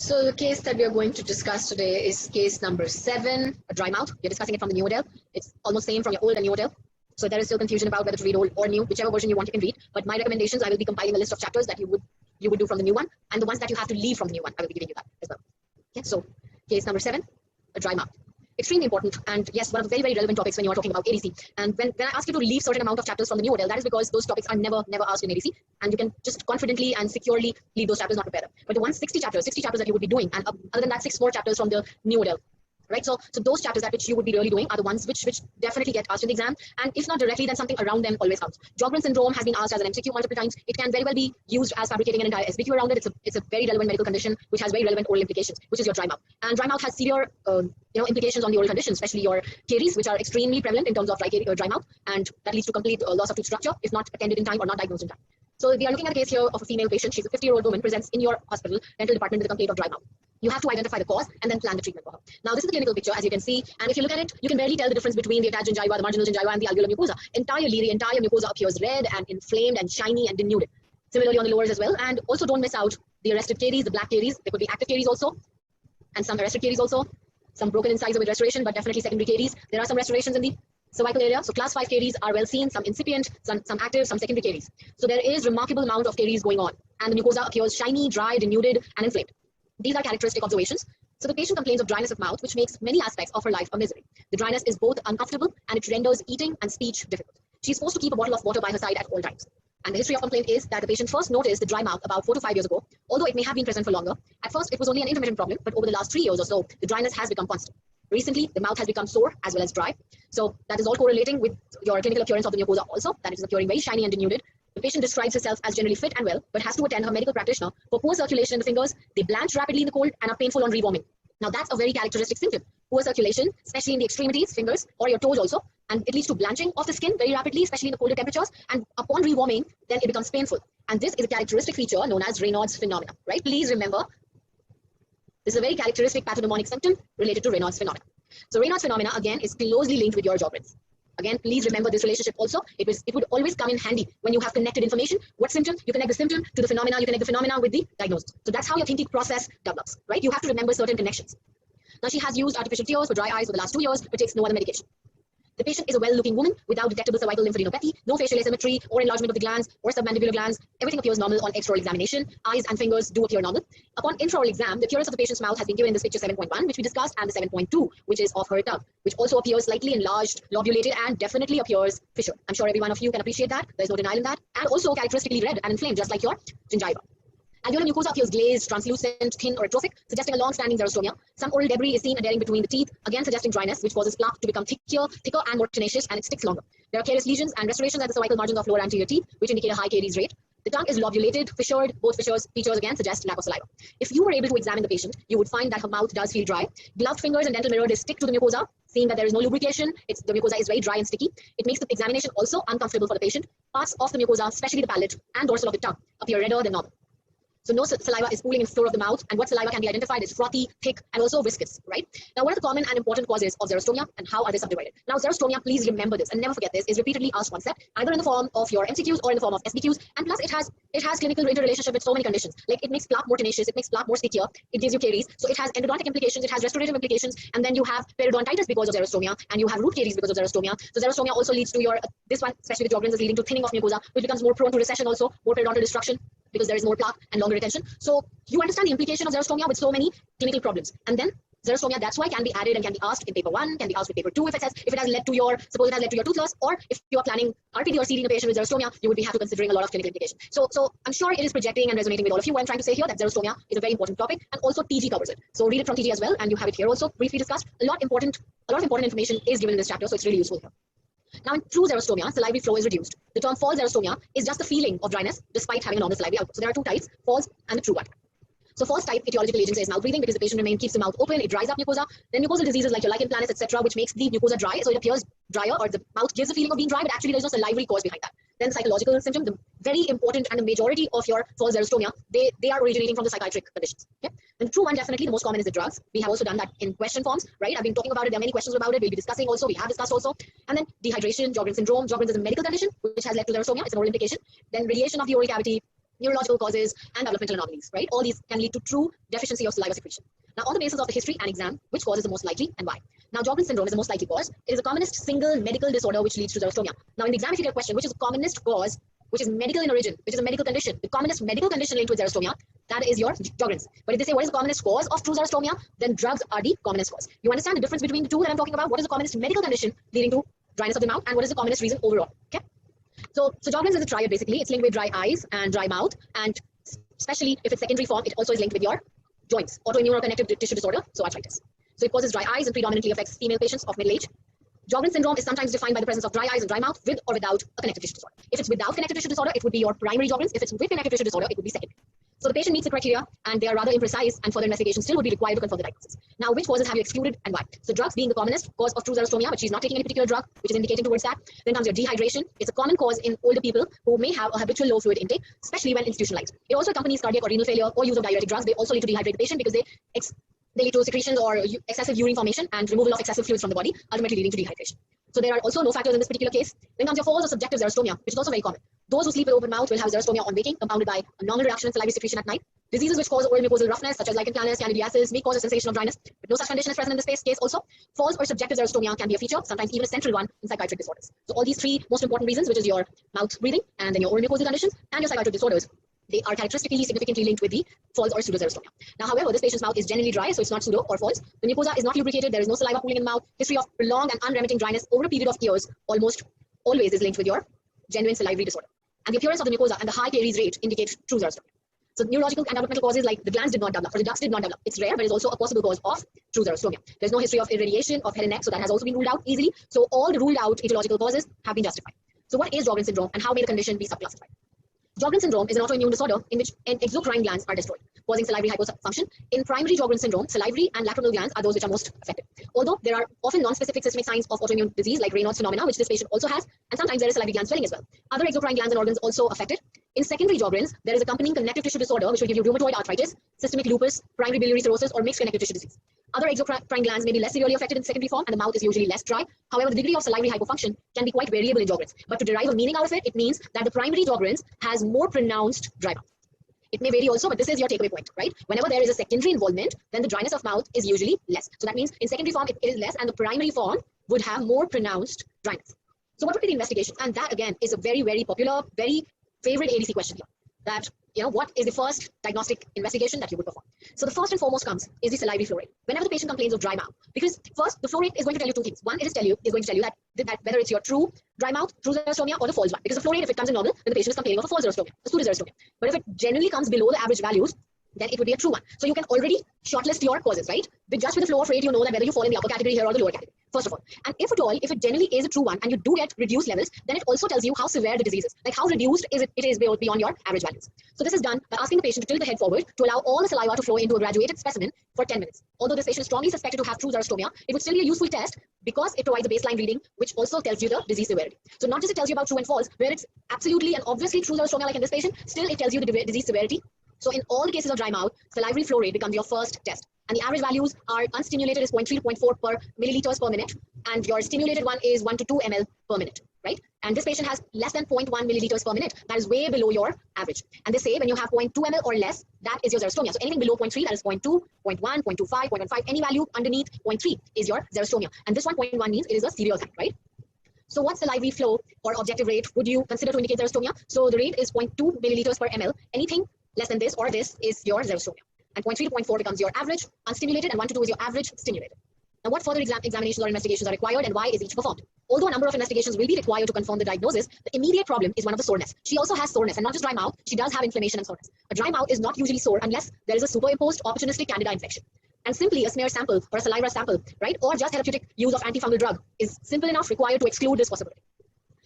So the case that we are going to discuss today is case number 7, a dry mouth. We're discussing it from the new Odell. It's almost same from your old and new Odell. So there is still confusion about whether to read old or new, whichever version you want you can read. But my recommendations, I will be compiling a list of chapters that you would do from the new one, and the ones that you have to leave from the new one, I will be giving you that as well. Okay, so case number 7, a dry mouth. Extremely important, and yes, one of the very, very relevant topics when you are talking about ADC. And when I ask you to leave certain amount of chapters from the new Odell, that is because those topics are never asked in ADC, and you can just confidently and securely leave those chapters, not prepare them. But the 160 chapters, 60 chapters that you would be doing, and other than that, 6 more chapters from the new Odell. Right, so those chapters that which you would be really doing are the ones which definitely get asked in the exam, and if not directly, then something around them always counts. Sjogren syndrome has been asked as an MCQ multiple times. It can very well be used as fabricating an entire SBQ around it. It's a very relevant medical condition which has very relevant oral implications, which is your dry mouth. And dry mouth has severe implications on the oral condition, especially your caries, which are extremely prevalent in terms of dry mouth, and that leads to complete loss of tooth structure if not attended in time or not diagnosed in time. So we are looking at a case here of a female patient. She's a 50-year-old woman, presents in your hospital dental department with a complaint of dry mouth. You have to identify the cause and then plan the treatment for her. Now, this is a clinical picture, as you can see, and if you look at it, you can barely tell the difference between the attached gingiva, the marginal gingiva, and the alveolar mucosa. Entirely, the entire mucosa appears red and inflamed and shiny and denuded. Similarly on the lowers as well, and also don't miss out the arrested caries, the black caries. There could be active caries also, and some arrested caries also. Some broken incisor with restoration, but definitely secondary caries. There are some restorations in the cervical area. So class 5 caries are well seen, some incipient, some active, some secondary caries. So there is remarkable amount of caries going on, and the mucosa appears shiny, dry, denuded, and inflamed. These are characteristic observations. So the patient complains of dryness of mouth, which makes many aspects of her life a misery. The dryness is both uncomfortable and it renders eating and speech difficult. She is forced to keep a bottle of water by her side at all times. And the history of complaint is that the patient first noticed the dry mouth about 4 to 5 years ago, although it may have been present for longer. At first, it was only an intermittent problem, but over the last 3 years or so, the dryness has become constant. Recently, the mouth has become sore as well as dry. So that is all correlating with your clinical appearance of the mucosa also, that it is appearing very shiny and denuded. The patient describes herself as generally fit and well, but has to attend her medical practitioner for poor circulation in the fingers. They blanch rapidly in the cold and are painful on rewarming. Now that's a very characteristic symptom. Poor circulation, especially in the extremities, fingers, or your toes also, and it leads to blanching of the skin very rapidly, especially in the colder temperatures, and upon rewarming, then it becomes painful. And this is a characteristic feature known as Raynaud's phenomena, right? Please remember, this is a very characteristic pathognomonic symptom related to Raynaud's phenomena. So Raynaud's phenomena, again, is closely linked with your Sjogren's. Again, please remember this relationship also. It would always come in handy when you have connected information. What symptom? You connect the symptom to the phenomena. You connect the phenomena with the diagnosis. So that's how your thinking process develops, right? You have to remember certain connections. Now, she has used artificial tears for dry eyes for the last 2 years, but takes no other medication. The patient is a well-looking woman without detectable cervical lymphadenopathy, no facial asymmetry or enlargement of the glands or submandibular glands. Everything appears normal on extraoral examination. Eyes and fingers do appear normal. Upon intraoral exam, the appearance of the patient's mouth has been given in this picture 7.1, which we discussed, and the 7.2, which is of her tongue, which also appears slightly enlarged, lobulated, and definitely appears fissured. I'm sure every one of you can appreciate that. There's no denial in that. And also characteristically red and inflamed, just like your gingiva. Alveolar mucosa appears glazed, translucent, thin, or atrophic, suggesting a long-standing xerostomia. Some oral debris is seen adhering between the teeth, again suggesting dryness, which causes plaque to become thicker and more tenacious, and it sticks longer. There are carious lesions and restorations at the cervical margins of lower anterior teeth, which indicate a high caries rate. The tongue is lobulated, fissured. Both features again suggest lack of saliva. If you were able to examine the patient, you would find that her mouth does feel dry. Gloved fingers and dental mirror, they stick to the mucosa, seeing that there is no lubrication. The mucosa is very dry and sticky. It makes the examination also uncomfortable for the patient. Parts of the mucosa, especially the palate and dorsal of the tongue, appear redder than normal. So no saliva is pooling in the floor of the mouth, and what saliva can be identified is frothy, thick, and also viscous, right? Now, what are the common and important causes of xerostomia, and how are they subdivided? Now, xerostomia, please remember this and never forget this, is repeatedly asked concept, either in the form of your MCQs or in the form of SBQs, and plus it has clinical interrelationship with so many conditions. Like it makes plaque more tenacious, it makes plaque more stickier, it gives you caries, so it has endodontic implications, it has restorative implications, and then you have periodontitis because of xerostomia, and you have root caries because of xerostomia. So xerostomia also leads to your, this one, especially with Sjogren's, is leading to thinning of mucosa, which becomes more prone to recession also, more periodontal destruction, because there is more plaque and longer retention. So you understand the implication of xerostomia with so many clinical problems. And then xerostomia, that's why can be added and can be asked in paper 1, can be asked with paper 2 if it has led to your, suppose it has led to your tooth loss, or if you are planning RPD or CD in a patient with xerostomia, you would have to considering a lot of clinical implications. So I'm sure it is projecting and resonating with all of you. What I'm trying to say here, that xerostomia is a very important topic, and also TG covers it. So read it from TG as well, and you have it here also briefly discussed. A lot of important information is given in this chapter, so it's really useful here. Now, in true xerostomia, salivary flow is reduced. The term false xerostomia is just the feeling of dryness despite having a normal salivary output. So there are 2 types, false and the true one. So false type etiological agency is mouth breathing, because the patient keeps the mouth open, it dries up mucosa. Then mucosal diseases like your lichen planus, etc., which makes the mucosa dry, so it appears drier, or the mouth gives the feeling of being dry, but actually there's no salivary cause behind that. Then psychological symptom, the very important and the majority of your false xerostomia, they are originating from the psychiatric conditions. Okay? And the true one, definitely the most common is the drugs. We have also done that in question forms, right? I've been talking about it. There are many questions about it. We'll be discussing also. We have discussed also. And then dehydration, Sjogren's syndrome. Sjogren's is a medical condition which has led to xerostomia. It's an oral implication. Then radiation of the oral cavity, neurological causes, and developmental anomalies, right? All these can lead to true deficiency of saliva secretion. Now, on the basis of the history and exam, which cause is the most likely and why? Now, Sjogren's syndrome is the most likely cause. It is the commonest single medical disorder which leads to xerostomia. Now, in the exam, if you get a question, which is the commonest cause, which is medical in origin, which is a medical condition, the commonest medical condition linked with xerostomia, that is your Sjogren's. But if they say what is the commonest cause of true xerostomia, then drugs are the commonest cause. You understand the difference between the two that I'm talking about? What is the commonest medical condition leading to dryness of the mouth, and what is the commonest reason overall? Okay. So Sjogren's is a triad basically. It's linked with dry eyes and dry mouth, and especially if it's secondary form, it also is linked with your joints, autoimmune or connective tissue disorder, so arthritis. So it causes dry eyes and predominantly affects female patients of middle age. Sjogren's syndrome is sometimes defined by the presence of dry eyes and dry mouth with or without a connective tissue disorder. If it's without connective tissue disorder, it would be your primary Sjogren's. If it's with connective tissue disorder, it would be secondary. So the patient meets the criteria and they are rather imprecise, and further investigation still would be required to confirm the diagnosis. Now, which causes have you excluded and why? So drugs being the commonest cause of true xerostomia, but she's not taking any particular drug, which is indicating towards that. Then comes your dehydration. It's a common cause in older people who may have a habitual low fluid intake, especially when institutionalized. It also accompanies cardiac or renal failure or use of diuretic drugs. They also lead to dehydrate the patient because they lead to secretions or excessive urine formation and removal of excessive fluids from the body, ultimately leading to dehydration. So there are also no factors in this particular case. Then comes your false or subjective xerostomia, which is also very common. Those who sleep with open mouth will have xerostomia on waking, compounded by a normal reduction in salivary secretion at night. Diseases which cause oral mucosal roughness, such as lichen planus, candidiasis, may cause a sensation of dryness, but no such condition is present in this case also. False or subjective xerostomia can be a feature, sometimes even a central one in psychiatric disorders. So all these three most important reasons, which is your mouth breathing, and then your oral mucosal conditions, and your psychiatric disorders, they are characteristically significantly linked with the false or pseudoxerostomia. Now, however, this patient's mouth is generally dry, so it's not pseudo or false. The mucosa is not lubricated, there is no saliva pooling in the mouth. History of prolonged and unremitting dryness over a period of years almost always is linked with your genuine salivary disorder. And the appearance of the mucosa and the high caries rate indicate true xerostomia. So neurological and developmental causes like the glands did not develop or the ducts did not develop. It's rare, but it's also a possible cause of true xerostomia. There's no history of irradiation of head and neck, so that has also been ruled out easily. So all the ruled out etiological causes have been justified. So what is Sjogren's syndrome and how may the condition be subclassified? Sjogren's syndrome is an autoimmune disorder in which exocrine glands are destroyed, causing salivary hypofunction. In primary Sjogren's syndrome, salivary and lacrimal glands are those which are most affected. Although there are often non-specific systemic signs of autoimmune disease like Raynaud's phenomena, which this patient also has, and sometimes there is salivary gland swelling as well. Other exocrine glands and organs also affected. In secondary Sjogren's, there is accompanying connective tissue disorder, which will give you rheumatoid arthritis, systemic lupus, primary biliary cirrhosis, or mixed connective tissue disease. Other exocrine glands may be less severely affected in secondary form, and the mouth is usually less dry. However, the degree of salivary hypofunction can be quite variable in Sjogren's. But to derive a meaning out of it, it means that the primary Sjogren's has more pronounced dry mouth. It may vary also, but this is your takeaway point, right? Whenever there is a secondary involvement, then the dryness of mouth is usually less. So that means in secondary form, it is less, and the primary form would have more pronounced dryness. So what would be the investigations? And that, again, is a very, very popular, very favorite ADC question here. That, what is the first diagnostic investigation that you would perform? So the first and foremost comes is the salivary flow rate. Whenever the patient complains of dry mouth, because first the flow rate is going to tell you two things. One, it is going to tell you that whether it's your true dry mouth, true xerostomia, or the false one. Because the flow rate, if it comes in normal, then the patient is complaining of a false xerostomia, a pseudo xerostomia. But if it generally comes below the average values, then it would be a true one. So you can already shortlist your causes, right? But just with the flow of rate, you know that whether you fall in the upper category here or the lower category, first of all. And if at all, if it generally is a true one and you do get reduced levels, then it also tells you how severe the disease is, like how reduced it is beyond your average values. So this is done by asking the patient to tilt the head forward to allow all the saliva to flow into a graduated specimen for 10 minutes. Although this patient is strongly suspected to have true xerostomia, it would still be a useful test because it provides a baseline reading, which also tells you the disease severity. So not just it tells you about true and false, where it's absolutely and obviously true xerostomia like in this patient, still it tells you the disease severity. So in all the cases of dry mouth, salivary flow rate becomes your first test. And the average values are unstimulated is 0.3 to 0.4 per milliliters per minute. And your stimulated one is 1 to 2 ml per minute, right? And this patient has less than 0.1 milliliters per minute. That is way below your average. And they say when you have 0.2 ml or less, that is your xerostomia. So anything below 0.3, that is 0.2, 0.1, 0.25, 0.15, any value underneath 0.3 is your xerostomia. And this 1.1 means it is a serial sign, right? So what salivary flow or objective rate would you consider to indicate xerostomia? So the rate is 0.2 milliliters per ml. Anything less than this or this is your xerostomia. And 0.3 to 0.4 becomes your average unstimulated, and 1 to 2 is your average stimulated. Now, what further examinations or investigations are required, and why is each performed? Although a number of investigations will be required to confirm the diagnosis, the immediate problem is one of the soreness. She also has soreness, and not just dry mouth, she does have inflammation and soreness. A dry mouth is not usually sore unless there is a superimposed opportunistic candida infection. And simply a smear sample or a saliva sample, right, or just therapeutic use of antifungal drug is simple enough required to exclude this possibility.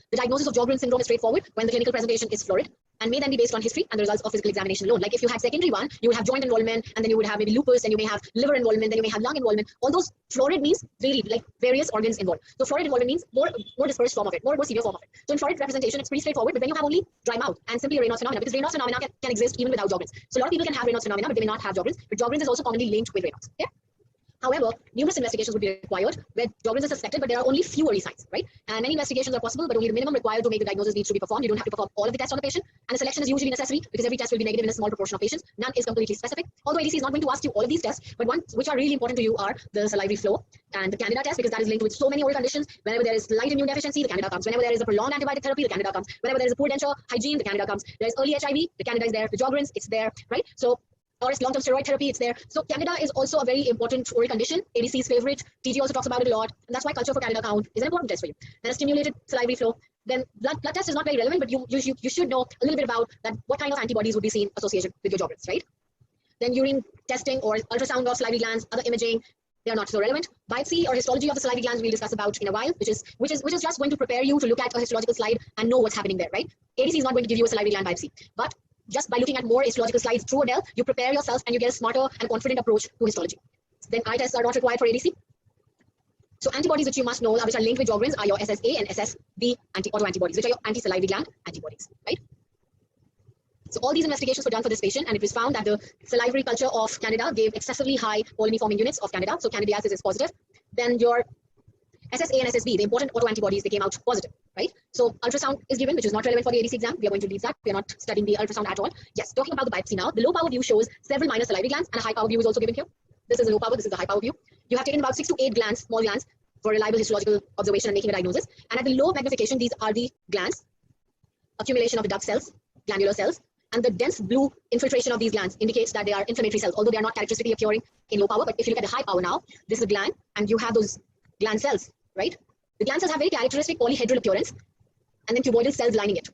The diagnosis of Sjogren's syndrome is straightforward when the clinical presentation is florid and may then be based on history and the results of physical examination alone. Like if you had secondary one, you would have joint involvement, and then you would have maybe lupus, and you may have liver involvement, then you may have lung involvement. All those florid means varied, like various organs involved. So florid involvement means more dispersed form of it, more severe form of it. So in florid representation, it's pretty straightforward, but when you have only dry mouth and simply Raynaud's phenomena, because Raynaud's phenomena can exist even without Sjogren's. So a lot of people can have Raynaud's phenomena, but they may not have Sjogren's. But Sjogren's is also commonly linked with Raynaud's. Okay? However, numerous investigations would be required where Sjogren's is suspected, but there are only few early signs, right? And many investigations are possible, but only the minimum required to make the diagnosis needs to be performed. You don't have to perform all of the tests on the patient, and the selection is usually necessary because every test will be negative in a small proportion of patients. None is completely specific. Although ADC is not going to ask you all of these tests, but ones which are really important to you are the salivary flow and the Candida test, because that is linked with so many oral conditions. Whenever there is light immune deficiency, the Candida comes. Whenever there is a prolonged antibiotic therapy, the Candida comes. Whenever there is a poor denture hygiene, the Candida comes. There is early HIV, the Candida is there. The Sjogren's, it's there, right? So, or it's long-term steroid therapy, it's there. So Candida is also a very important oral condition. ADC's favorite. TG also talks about it a lot. And that's why culture for Candida count is an important test for you. Then a stimulated salivary flow. Then blood test is not very relevant, but you should know a little bit about that. What kind of antibodies would be seen associated with your Sjogren's, right? Then urine testing or ultrasound of salivary glands, other imaging, they are not so relevant. Biopsy or histology of the salivary glands we'll discuss about in a while, which is just going to prepare you to look at a histological slide and know what's happening there, right? ADC is not going to give you a salivary gland biopsy, but just by looking at more histological slides through Odell, you prepare yourself and you get a smarter and confident approach to histology. Then eye tests are not required for ADC. So antibodies which you must know, which are linked with Sjogren's, are your SSA and SSB autoantibodies, which are your anti-salivary gland antibodies, right? So all these investigations were done for this patient, and it was found that the salivary culture of Candida gave excessively high colony-forming units of Candida, so candidiasis is positive. Then your SSA and SSB, the important autoantibodies, they came out positive, right? So ultrasound is given, which is not relevant for the ADC exam. We are going to leave that. We are not studying the ultrasound at all. Yes, talking about the biopsy now. The low power view shows several minor salivary glands, and a high power view is also given here. This is a low power, this is the high power view. You have taken about 6 to 8 glands, small glands, for reliable histological observation and making a diagnosis. And at the low magnification, these are the glands, accumulation of the duct cells, glandular cells, and the dense blue infiltration of these glands indicates that they are inflammatory cells, although they are not characteristically occurring in low power. But if you look at the high power now, this is a gland, and you have those gland cells, right? The gland cells have very characteristic polyhedral appearance, and then cuboidal cells lining it.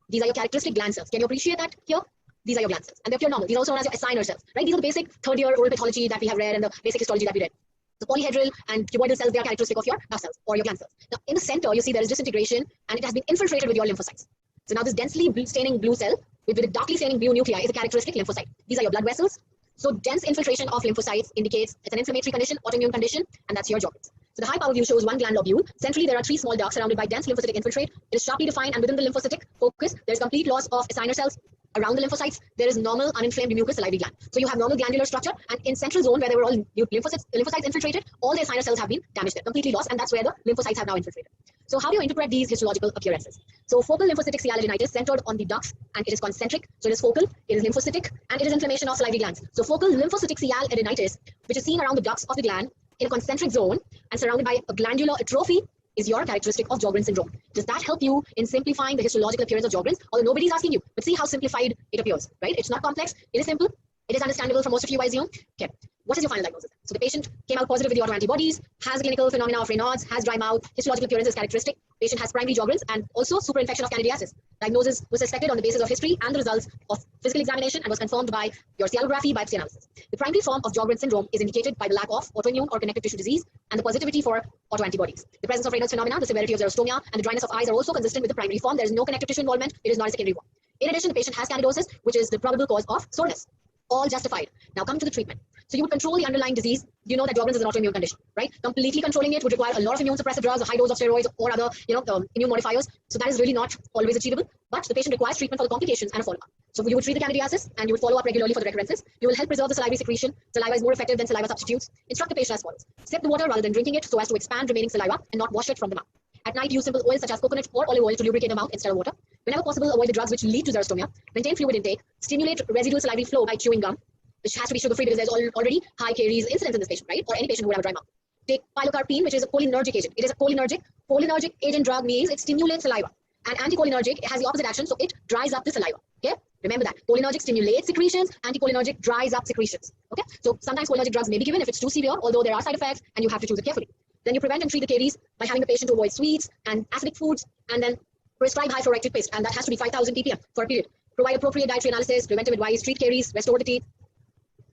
These are your characteristic gland cells. Can you appreciate that here? These are your gland cells, and they're pure normal. These are also known as your assigner cells, right? These are the basic third-year oral pathology that we have read and the basic histology that we read. The polyhedral and cuboidal cells, they are characteristic of your duct cells or your gland cells. Now, in the center, you see there is disintegration, and it has been infiltrated with your lymphocytes. So now this densely staining blue cell with a darkly staining blue nuclei is a characteristic lymphocyte. These are your blood vessels. So dense infiltration of lymphocytes indicates it's an inflammatory condition, autoimmune condition, and that's your Sjogren's. So the high power view shows one gland lobule. Centrally, there are 3 small ducts surrounded by dense lymphocytic infiltrate. It is sharply defined, and within the lymphocytic focus, there is complete loss of assigner cells. Around the lymphocytes, there is normal uninflamed mucous salivary gland. So you have normal glandular structure, and in central zone where there were all lymphocytes infiltrated, all the assigner cells have been damaged, completely lost, and that's where the lymphocytes have now infiltrated. So how do you interpret these histological appearances? So focal lymphocytic sialadenitis centered on the ducts, and it is concentric. So it is focal, it is lymphocytic, and it is inflammation of salivary glands. So focal lymphocytic sialadenitis, which is seen around the ducts of the gland in a concentric zone and surrounded by a glandular atrophy, is your characteristic of Sjogren's syndrome. Does that help you in simplifying the histological appearance of Sjogren's? Although nobody's asking you, but see how simplified it appears, right? It's not complex, it is simple, it is understandable for most of you, I assume. Okay, what is your final diagnosis? So the patient came out positive with the autoantibodies, has clinical phenomena of Raynaud's, has dry mouth, histological appearance is characteristic, patient has primary Sjogren's and also superinfection of candidiasis. Diagnosis was suspected on the basis of history and the results of physical examination and was confirmed by your cialography biopsy analysis. The primary form of Sjogren's syndrome is indicated by the lack of autoimmune or connective tissue disease and the positivity for autoantibodies. The presence of Raynaud's phenomena, the severity of xerostomia, and the dryness of eyes are also consistent with the primary form. There is no connective tissue involvement. It is not a secondary form. In addition, the patient has candidosis, which is the probable cause of soreness. All justified. Now come to the treatment. So you would control the underlying disease. You know that Sjogren's is an autoimmune condition, right? Completely controlling it would require a lot of immune suppressive drugs, a high dose of steroids, or other, immune modifiers. So that is really not always achievable. But the patient requires treatment for the complications and a follow-up. So you would treat the candidiasis and you would follow up regularly for the recurrences. You will help preserve the salivary secretion. Saliva is more effective than saliva substitutes. Instruct the patient as follows: sip the water rather than drinking it so as to expand remaining saliva and not wash it from the mouth. At night, use simple oils such as coconut or olive oil to lubricate the mouth instead of water. Whenever possible, avoid the drugs which lead to xerostomia. Maintain fluid intake. Stimulate residual salivary flow by chewing gum, which has to be sugar-free because there's already high caries incidence in this patient, right? Or any patient who would have a dry mouth. Take pilocarpine, which is a cholinergic agent. It is a cholinergic agent drug means it stimulates saliva. And anticholinergic, it has the opposite action, so it dries up the saliva. Okay? Remember that. Cholinergic stimulates secretions, anticholinergic dries up secretions. Okay? So sometimes cholinergic drugs may be given if it's too severe, although there are side effects and you have to choose it carefully. Then you prevent and treat the caries by having the patient to avoid sweets and acidic foods, and then prescribe high fluoride toothpaste, and that has to be 5,000 ppm for a period. Provide appropriate dietary analysis, preventive advice, treat caries, restore the teeth,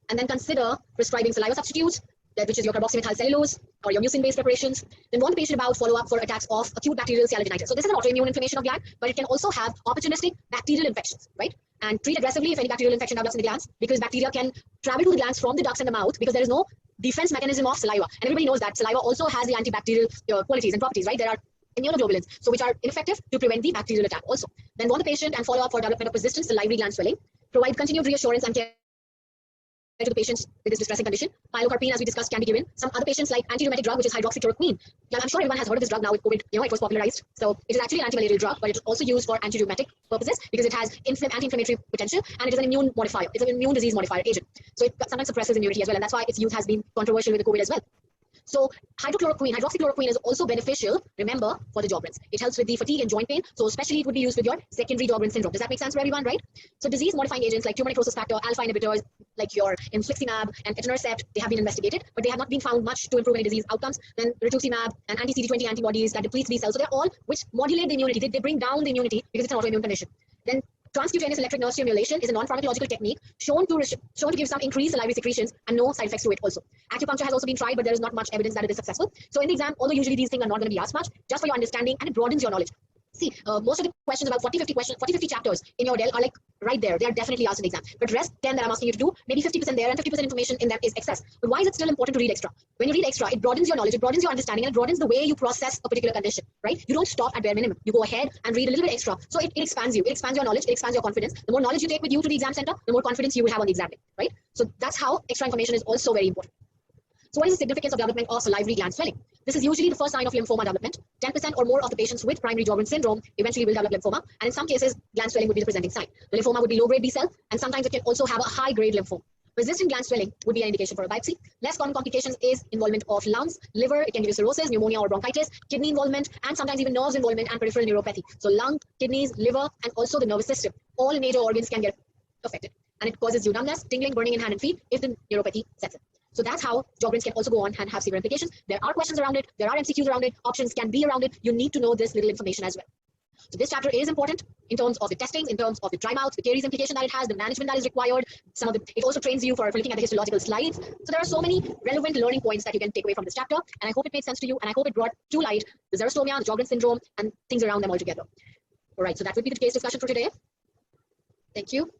and then consider prescribing saliva substitutes, which is your carboxymethyl cellulose or your mucin-based preparations. Then warn the patient about follow-up for attacks of acute bacterial sialadenitis. So this is an autoimmune inflammation of gland, but it can also have opportunistic bacterial infections, right? And treat aggressively if any bacterial infection develops in the glands, because bacteria can travel to the glands from the ducts in the mouth because there is no defense mechanism of saliva. And everybody knows that saliva also has the antibacterial qualities and properties, right? There are immunoglobulins, so which are ineffective to prevent the bacterial attack also. Then warn the patient and follow up for development of persistent salivary gland swelling. Provide continued reassurance and care to the patients with this distressing condition. Pilocarpine, as we discussed, can be given. Some other patients like anti-rheumatic drug, which is hydroxychloroquine. Now, I'm sure everyone has heard of this drug now with COVID. It was popularized. So it is actually an antimalarial drug, but it's also used for anti-rheumatic purposes because it has anti-inflammatory potential and it is an immune modifier. It's an immune disease modifier agent. So it sometimes suppresses immunity as well, and that's why its use has been controversial with the COVID as well. So hydroxychloroquine is also beneficial, remember, for the Sjogren's. It helps with the fatigue and joint pain. So especially it would be used with your secondary Sjogren's syndrome. Does that make sense for everyone, right? So disease modifying agents like tumor necrosis factor, alpha inhibitors, like your infliximab and etanercept, they have been investigated, but they have not been found much to improve any disease outcomes. Then rituximab and anti-CD20 antibodies that depletes B cells. So they're all which modulate the immunity. They bring down the immunity because it's an autoimmune condition. Then transcutaneous electric nerve stimulation is a non-pharmacological technique shown to give some increased salivary secretions and no side effects to it also. Acupuncture has also been tried, but there is not much evidence that it is successful. So in the exam, although usually these things are not going to be asked much, just for your understanding, and it broadens your knowledge. See, most of the questions, about 40-50 chapters in your Odell are like right there. They are definitely asked in the exam. But rest 10 that I'm asking you to do, maybe 50% there and 50% information in them is excess. But why is it still important to read extra? When you read extra, it broadens your knowledge, it broadens your understanding, and it broadens the way you process a particular condition, right? You don't stop at bare minimum. You go ahead and read a little bit extra. So it expands you. It expands your knowledge. It expands your confidence. The more knowledge you take with you to the exam center, the more confidence you will have on the exam day, right? So that's how extra information is also very important. So what is the significance of development of salivary gland swelling? This is usually the first sign of lymphoma development. 10% or more of the patients with primary Sjogren's syndrome eventually will develop lymphoma, and in some cases, gland swelling would be the presenting sign. The lymphoma would be low-grade B cell, and sometimes it can also have a high-grade lymphoma. Resistant gland swelling would be an indication for a biopsy. Less common complications is involvement of lungs, liver, it can give you cirrhosis, pneumonia or bronchitis, kidney involvement, and sometimes even nerves involvement and peripheral neuropathy. So lung, kidneys, liver, and also the nervous system. All major organs can get affected. And it causes you numbness, tingling, burning in hand and feet if the neuropathy sets in. So that's how Sjogren's can also go on and have severe implications. There are questions around it. There are MCQs around it. Options can be around it. You need to know this little information as well. So this chapter is important in terms of the testings, in terms of the dry mouth, the caries implication that it has, the management that is required. It also trains you for looking at the histological slides. So there are so many relevant learning points that you can take away from this chapter. And I hope it made sense to you. And I hope it brought to light the xerostomia, the Sjogren's syndrome, and things around them altogether. All right. So that would be the case discussion for today. Thank you.